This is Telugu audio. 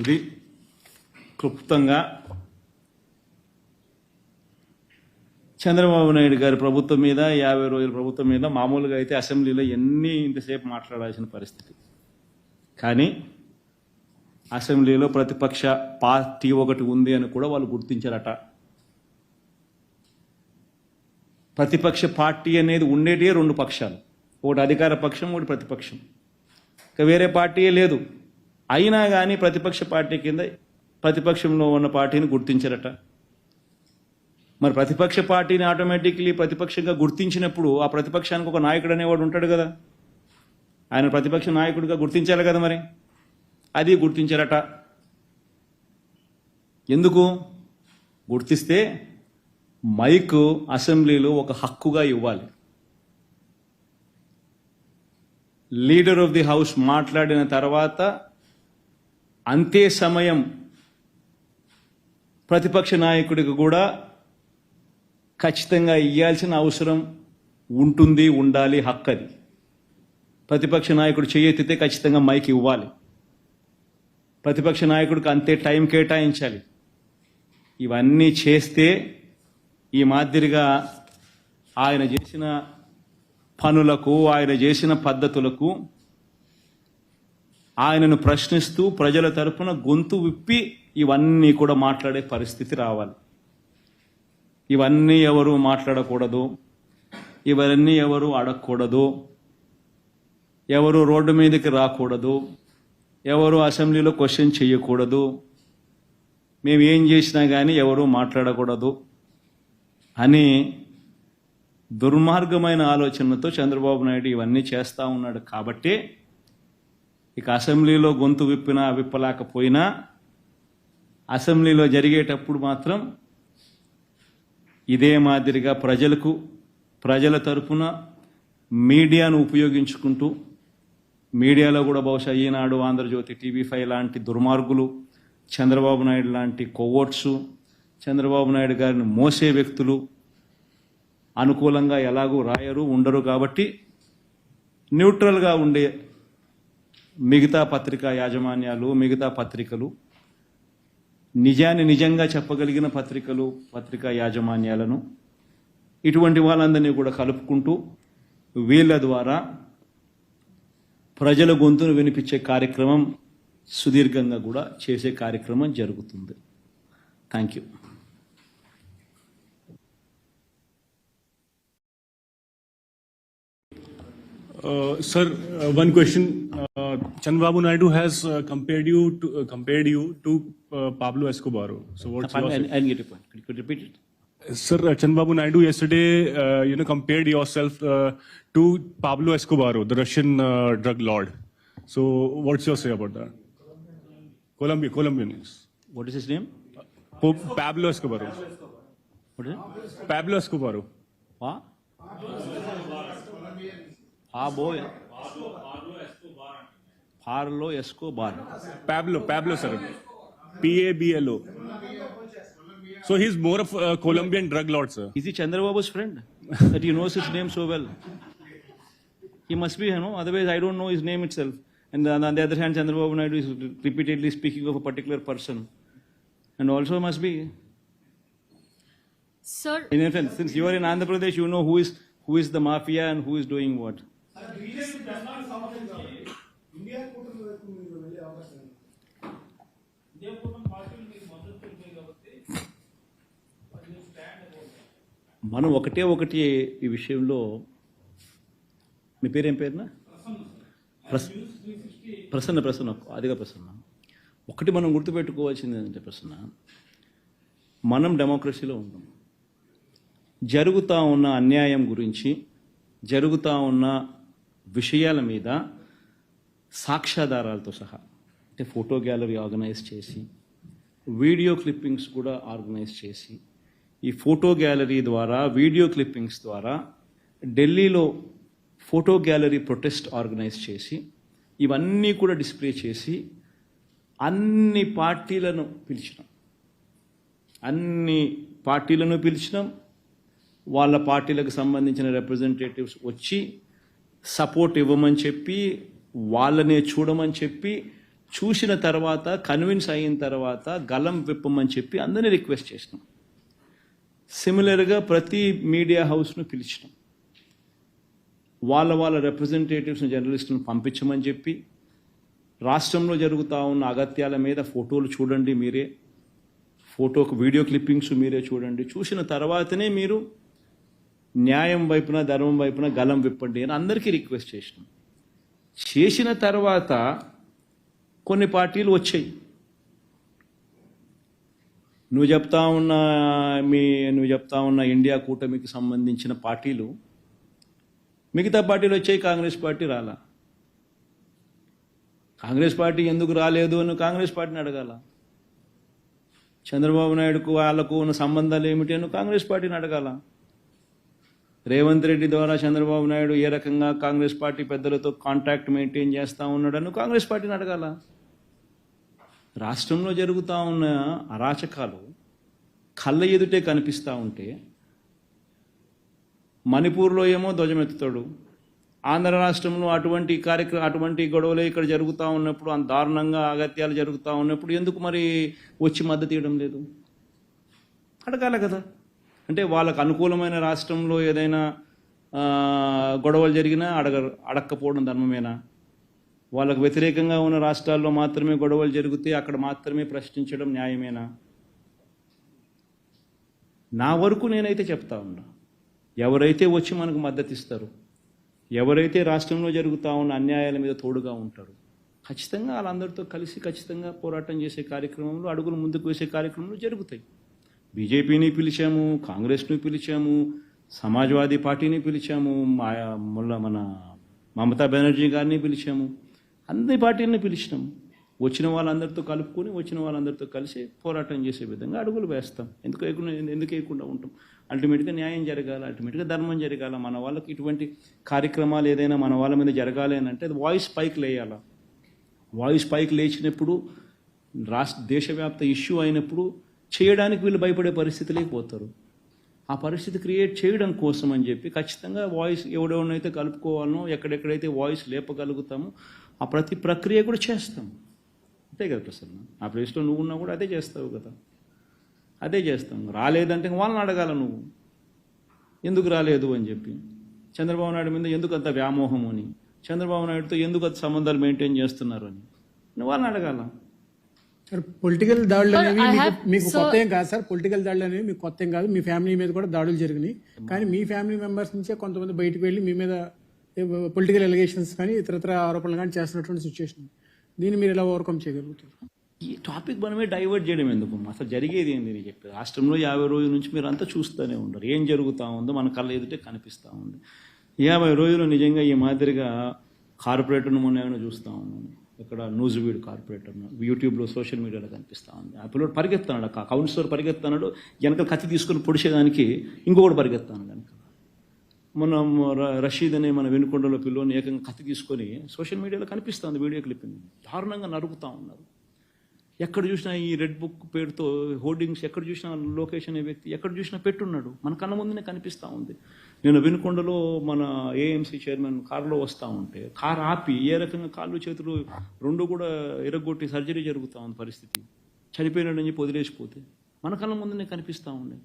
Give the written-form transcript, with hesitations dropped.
ఇది క్లుప్తంగా చంద్రబాబు నాయుడు గారి ప్రభుత్వం మీద 50 రోజుల ప్రభుత్వం మీద మామూలుగా అయితే అసెంబ్లీలో ఇంతసేపు మాట్లాడాల్సిన పరిస్థితి. కానీ అసెంబ్లీలో ప్రతిపక్ష పార్టీ ఒకటి ఉంది అని కూడా వాళ్ళు గుర్తించారట. ప్రతిపక్ష పార్టీ అనేది ఉండేటివే రెండు పక్షాలు, ఒకటి అధికార పక్షం, ఒకటి ప్రతిపక్షం. ఇక వేరే పార్టీయే లేదు. అయినా కానీ ప్రతిపక్ష పార్టీ కింద ప్రతిపక్షంలో ఉన్న పార్టీని గుర్తించారట. మరి ప్రతిపక్ష పార్టీని ఆటోమేటిక్లీ ప్రతిపక్షంగా గుర్తించినప్పుడు ఆ ప్రతిపక్షానికి ఒక నాయకుడు అనేవాడు ఉంటాడు కదా, ఆయన ప్రతిపక్ష నాయకుడిగా గుర్తించాలి కదా. మరి అది గుర్తించారట. ఎందుకు గుర్తిస్తే మైక్ అసెంబ్లీలో ఒక హక్కుగా ఇవ్వాలి. లీడర్ ఆఫ్ ది హౌస్ మాట్లాడిన తర్వాత అంతే సమయం ప్రతిపక్ష నాయకుడికి కూడా ఖచ్చితంగా ఇవ్వాల్సిన అవసరం ఉంటుంది, ఉండాలి, హక్కు అది. ప్రతిపక్ష నాయకుడు చేయెత్తితే ఖచ్చితంగా మైక్ ఇవ్వాలి. ప్రతిపక్ష నాయకుడికి అంతే టైం కేటాయించాలి. ఇవన్నీ చేస్తే ఈ మాదిరిగా ఆయన చేసిన పనులకు, ఆయన చేసిన పద్ధతులకు ఆయనను ప్రశ్నిస్తూ ప్రజల తరపున గొంతు విప్పి ఇవన్నీ కూడా మాట్లాడే పరిస్థితి రావాలి. ఇవన్నీ ఎవరు మాట్లాడకూడదు, ఇవన్నీ ఎవరు అడగకూడదు, ఎవరు రోడ్డు మీదకి రాకూడదు, ఎవరు అసెంబ్లీలో క్వశ్చన్ చేయకూడదు, మేము ఏం చేసినా కానీ ఎవరు మాట్లాడకూడదు అని దుర్మార్గమైన ఆలోచనతో చంద్రబాబు నాయుడు ఇవన్నీ చేస్తూ ఉన్నాడు. కాబట్టి ఇక అసెంబ్లీలో గొంతు విప్పినా విప్పలేకపోయినా అసెంబ్లీలో జరిగేటప్పుడు మాత్రం ఇదే మాదిరిగా ప్రజల తరపున మీడియాను ఉపయోగించుకుంటూ, మీడియాలో కూడా బహుశా ఈనాడు, ఆంధ్రజ్యోతి, TV5 లాంటి దుర్మార్గులు, చంద్రబాబు నాయుడు లాంటి కొవ్వొట్సు, చంద్రబాబు నాయుడు గారిని మోసే వ్యక్తులు అనుకూలంగా ఎలాగూ రాయరు, ఉండరు. కాబట్టి న్యూట్రల్గా ఉండే మిగతా పత్రికా యాజమాన్యాలు, మిగతా పత్రికలు, నిజాన్ని నిజంగా చెప్పగలిగిన పత్రికా యాజమాన్యాలను, ఇటువంటి వాళ్ళందరినీ కూడా కలుపుకుంటూ వీళ్ళ ద్వారా ప్రజల గొంతును వినిపించే కార్యక్రమం సుదీర్ఘంగా కూడా చేసే కార్యక్రమం జరుగుతుంది. Thank you. Sir, one question. Chandrababu Naidu has compared you to Pablo Escobar. So what's your? I didn't get your point. Could you repeat it? Sir, Chandrababu Naidu yesterday, compared yourself to Pablo Escobar, the Russian drug lord. So what's your say about that? Colombian is. What is his name? Pablo Escobar. What is it? Pablo Escobar. What? Pablo Escobar. Pablo, sir. Pablo. So he's more of a Colombian drug lord, sir. Is he Chandrababu's friend? That he knows his name so well. He must be, otherwise I don't know his name itself. And on the other hand, Chandrababu Naidu is repeatedly speaking of a particular person. And also must be. Sir. In a sense, since you are in Andhra Pradesh, you know who is the mafia and who is doing what. మనం ఒకటి ఈ విషయంలో, మీ పేరేం పేరునా? ప్రసన్న, అదిగా ప్రసన్న. ఒకటి మనం గుర్తుపెట్టుకోవాల్సింది ఏంటంటే ప్రసన్న, మనం డెమోక్రసీలో ఉన్నాం. జరుగుతూ ఉన్న అన్యాయం గురించి, జరుగుతూ ఉన్న విషయాల మీద సాక్ష్యాధారాలతో సహా, అంటే ఫోటో గ్యాలరీ ఆర్గనైజ్ చేసి, వీడియో క్లిప్పింగ్స్ కూడా ఆర్గనైజ్ చేసి, ఈ ఫోటో గ్యాలరీ ద్వారా, వీడియో క్లిప్పింగ్స్ ద్వారా ఢిల్లీలో ఫోటో గ్యాలరీ ప్రొటెస్ట్ ఆర్గనైజ్ చేసి, ఇవన్నీ కూడా డిస్ప్లే చేసి అన్ని పార్టీలను పిలిచినాం. వాళ్ళ పార్టీలకు సంబంధించిన రిప్రజెంటేటివ్స్ వచ్చి సపోర్ట్ ఇవ్వమని చెప్పి, వాళ్ళనే చూడమని చెప్పి, చూసిన తర్వాత కన్విన్స్ అయిన తర్వాత గలం విప్పమని చెప్పి అందరినీ రిక్వెస్ట్ చేసినాం. సిమిలర్గా ప్రతి మీడియా హౌస్ను పిలిచినాం. వాళ్ళ రిప్రజెంటేటివ్స్ని జర్నలిస్టులను పంపించమని చెప్పి రాష్ట్రంలో జరుగుతూ ఉన్న అగత్యాల మీద ఫోటోలు చూడండి మీరే, ఫోటోకు వీడియో క్లిప్పింగ్స్ మీరే చూడండి, చూసిన తర్వాతనే మీరు న్యాయం వైపున ధర్మం వైపున గలం విప్పండి అని అందరికీ రిక్వెస్ట్ చేసినాం. చేసిన తర్వాత కొన్ని పార్టీలు వచ్చాయి. నువ్వు చెప్తా ఉన్న ఇండియా కూటమికి సంబంధించిన పార్టీలు, మిగతా పార్టీలు వచ్చాయి, కాంగ్రెస్ పార్టీ రాలా. కాంగ్రెస్ పార్టీ ఎందుకు రాలేదు అని కాంగ్రెస్ పార్టీని అడగాల. చంద్రబాబు నాయుడుకు వాళ్ళకు ఉన్న సంబంధాలు ఏమిటి అని కాంగ్రెస్ పార్టీని అడగాల. రేవంత్ రెడ్డి ద్వారా చంద్రబాబు నాయుడు ఏ రకంగా కాంగ్రెస్ పార్టీ పెద్దలతో కాంటాక్ట్ మెయింటైన్ చేస్తూ ఉన్నాడని కాంగ్రెస్ పార్టీని అడగాల. రాష్ట్రంలో జరుగుతూ ఉన్న అరాచకాలు కళ్ళ ఎదుటే కనిపిస్తూ ఉంటే మణిపూర్లో ఏమో ధ్వజమెత్తుతాడు, ఆంధ్ర రాష్ట్రంలో అటువంటి గొడవలు ఇక్కడ జరుగుతూ ఉన్నప్పుడు, అంత దారుణంగా అగత్యాలు జరుగుతూ ఉన్నప్పుడు ఎందుకు మరి వచ్చి మద్దతు ఇవ్వడం లేదు? అడగాల కదా. అంటే వాళ్ళకు అనుకూలమైన రాష్ట్రంలో ఏదైనా గొడవలు జరిగినా అడక్కపోవడం ధర్మమేనా? వాళ్ళకు వ్యతిరేకంగా ఉన్న రాష్ట్రాల్లో మాత్రమే గొడవలు జరిగితే అక్కడ మాత్రమే ప్రశ్నించడం న్యాయమేనా? నా వరకు నేనైతే చెప్తా ఉన్నా, ఎవరైతే వచ్చి మనకు మద్దతు ఇస్తారు, ఎవరైతే రాష్ట్రంలో జరుగుతూ ఉన్న అన్యాయాల మీద తోడుగా ఉంటారు, ఖచ్చితంగా వాళ్ళందరితో కలిసి ఖచ్చితంగా పోరాటం చేసే కార్యక్రమంలో, అడుగులు ముందుకు వేసే కార్యక్రమంలో జరుగుతాయి. బీజేపీని పిలిచాము, కాంగ్రెస్ను పిలిచాము, సమాజ్వాదీ పార్టీని పిలిచాము, మన మమతా బెనర్జీ గారిని పిలిచాము, అన్ని పార్టీలను పిలిచినాము. వచ్చిన వాళ్ళందరితో కలుపుకొని, వచ్చిన వాళ్ళందరితో కలిసి పోరాటం చేసే విధంగా అడుగులు వేస్తాం. ఎందుకు వేయకుండా ఉంటాం? అల్టిమేట్గా న్యాయం జరగాలి, అల్టిమేట్గా ధర్మం జరగాలి. మన వాళ్ళకి ఇటువంటి కార్యక్రమాలు ఏదైనా మన వాళ్ళ మీద జరగాలి అని అంటే అది వాయిస్ పైకి లేయాలి. వాయిస్ పైకి లేచినప్పుడు, దేశవ్యాప్త ఇష్యూ అయినప్పుడు చేయడానికి వీళ్ళు భయపడే పరిస్థితి లేకపోతారు. ఆ పరిస్థితి క్రియేట్ చేయడం కోసం అని చెప్పి ఖచ్చితంగా వాయిస్ ఎవడెవరినైతే కలుపుకోవాలనో, ఎక్కడెక్కడైతే వాయిస్ లేపగలుగుతామో ఆ ప్రతి ప్రక్రియ కూడా చేస్తాం. అంతే కదా ప్రసన్న? ఆ ప్లేస్లో నువ్వు ఉన్నా కూడా అదే చేస్తావు కదా. అదే చేస్తాం. రాలేదంటే వాళ్ళని అడగాల, నువ్వు ఎందుకు రాలేదు అని చెప్పి. చంద్రబాబు నాయుడు మీద ఎందుకు అంత వ్యామోహం అని, చంద్రబాబు నాయుడుతో ఎందుకు అంత సంబంధాలు మెయింటైన్ చేస్తున్నారు అని నువ్వు వాళ్ళని అడగాల. సార్, పొలిటికల్ దాడులు అనేవి మీకు కొత్త ఏం కాదు సార్. పొలిటికల్ దాడులు అనేవి మీకు కొత్త ఏం కాదు. మీ ఫ్యామిలీ మీద కూడా దాడులు జరిగినాయి. కానీ మీ ఫ్యామిలీ మెంబర్స్ నుంచే కొంతమంది బయటకు వెళ్ళి మీ మీద పొలిటికల్ ఎలిగేషన్స్ కానీ ఇతరత్ర ఆరోపణలు కానీ చేస్తున్నటువంటి సిచ్యువేషన్. దీన్ని మీరు ఎలా ఓవర్కమ్ చేయగలుగుతారు? ఈ టాపిక్ మనమే డైవర్ట్ చేయడం ఎందుకు? అసలు జరిగేది ఏంది నేను చెప్పేది. రాష్ట్రంలో 50 రోజుల నుంచి మీరు అంతా చూస్తూనే ఉండరు, ఏం జరుగుతూ ఉందో మన కళ్ళ ఎదుటే కనిపిస్తూ ఉంది. 50 రోజులు నిజంగా ఈ మాదిరిగా కార్పొరేటర్ను మొన్న చూస్తూ ఉన్నాను. ఇక్కడ న్యూజివీడ్ కార్పొరేటర్ను యూట్యూబ్లో సోషల్ మీడియాలో కనిపిస్తూ ఉంది. ఆ పిల్లడు పరిగెత్తాడు, ఆ కౌన్సిలర్ పరిగెత్తాడు, వెనక కత్తి తీసుకొని పొడిచేదానికి ఇంకొకటి పరిగెత్తాను కనుక. మొన్న రషీద్ అనే మన వెనుకొండలో పిల్లని ఏకంగా కత్తి తీసుకొని సోషల్ మీడియాలో కనిపిస్తుంది వీడియో క్లిప్పింగ్. దారుణంగా నరుకుతూ ఉన్నారు. ఎక్కడ చూసినా ఈ రెడ్ బుక్ పేరుతో హోర్డింగ్స్, ఎక్కడ చూసినా లోకేష్ అనే వ్యక్తి ఎక్కడ చూసినా పెట్టున్నాడు, మన కళ్ళ ముందునే కనిపిస్తూ ఉంది. నేను వెనుకొండలో మన ఏఎంసీ చైర్మన్ కారులో వస్తూ ఉంటే కారు ఆపి ఏ రకంగా కాళ్ళు చేతులు రెండు కూడా ఎరగొట్టి సర్జరీ జరుగుతూ ఉంది. పరిస్థితి చనిపోయినాడని చెప్పి వదిలేసిపోతే మన కళ్ళ ముందునే కనిపిస్తూ ఉంది.